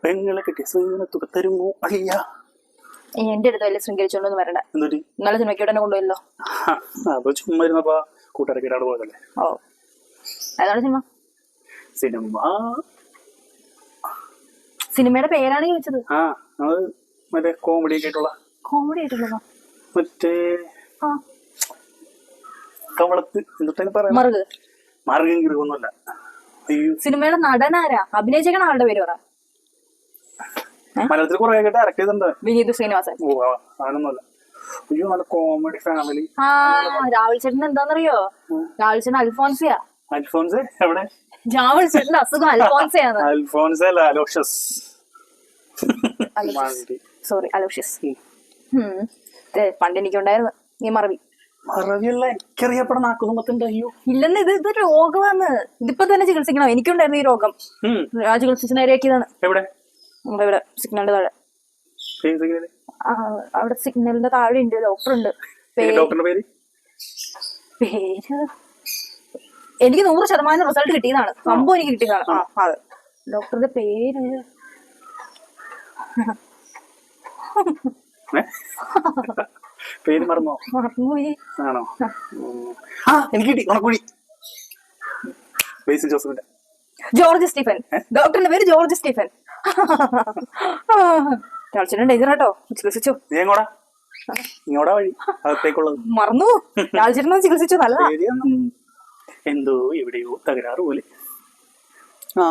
പെങ്ങളെ കിട്ടിയ ശ്രീനത്തുക തരുമോ അയ്യ. എന്റെ അടുത്ത് വലിയ ശൃംഖരിച്ചോണ്ടൊന്നും വരണ്ട. എന്തൊരു ഇന്നലെ സിനിമയ്ക്ക് തന്നെ കൊണ്ടുപോയല്ലോ. അപ്പൊ ചുമ്മാ ഇരുന്നപ്പോ കൂട്ടുകാരൊക്കെ ഇടാണ്ട് പോയതല്ലേ. ഓ ഏതാണ് സിനിമ? സിനിമയുടെ പേരാണ് ചോദിച്ചത്. ആ അത് മറ്റേ കോമഡി ഒക്കെ ആയിട്ടുള്ള. കോമഡി ആയിട്ടുള്ളതോ? മറ്റേ കവളത്ത് എന്തൊക്കെ പറയാ, മറുക്. മാർഗം കിറുകൊന്നുമല്ല. അയ്യോ, സിനിമയുടെ നടനാരാ? അഭിനയിച്ചേക്കണ ആളുടെ പേര് പറ. മലയാളത്തിൽ കുറെ ആയിട്ട് ഡയറക്ട് ചെയ്തിട്ടുണ്ട്. വിനീത് ശ്രീനിവാസൻ. ഓ അങ്ങനൊന്നുമല്ല. അയ്യോ നല്ല കോമഡി ഫാമിലി. ആ രാഹുൽ ചേട്ടൻ എന്താന്നറിയോ? രാഹുൽ ചേട്ടൻ അൽഫോൻസിയാ. അൽഫോൻസ് എവിടെ? രാഹുൽ ചേട്ടന്റെ അസുഖം അൽഫോൻസിയാണ്. അൽഫോൻസ് അല്ല, അലോഷ്യസ്. Sorry, Aloysius. പണ്ട് എനിക്കുണ്ടായിരുന്നു ഈ മറവി. മറവിയല്ല, എനിക്കറിയപ്പെടുന്ന ആക്കുന്നുമ്പത്തിന്റെ. അയ്യോ ഇല്ലെന്ന്, ഇത് രോഗമാണ്. ഇതിപ്പോ തന്നെ ചികിത്സിക്കണം. എനിക്കുണ്ടായിരുന്നു ഈ രോഗം. ചികിത്സിച്ച് നേരെയാക്കിയതാണ്. എവിടെ? നമ്മുടെ ഇവിടെ സിഗ്നലിന്റെ താഴെ. അവിടെ സിഗ്നലിന്റെ താഴെ ഉണ്ട്, ഡോക്ടർ ഉണ്ട്. ഡോക്ടറിന്റെ പേര് എനിക്ക് 100% റിസൾട്ട് കിട്ടിയതാണ്. സംഭവം എനിക്ക് കിട്ടിയതാണ്. ആ അതെ, ഡോക്ടറുടെ പേര് പേര് മറന്നുപോയി. ആണോ? ആ എനിക്ക് കിട്ടി. ഉണക്കുഴി ബേസിൽ ജോസഫിന്റെ. George Stephen. ഡോക്ടറിന്റെ പേര് ജോർജ് സ്റ്റീഫൻ. രാൾച്ചേട്ടൻ ഡേഞ്ചർ കേട്ടോ, ചികിത്സിച്ചു. ഇങ്ങോടാ വഴി അകത്തേക്കുള്ളത്. മറന്നു. രാൾച്ചേട്ടൻ ചികിത്സിച്ചു. നല്ലതാ. എന്തോ എവിടെയോ തകരാറ് പോലെ. ആ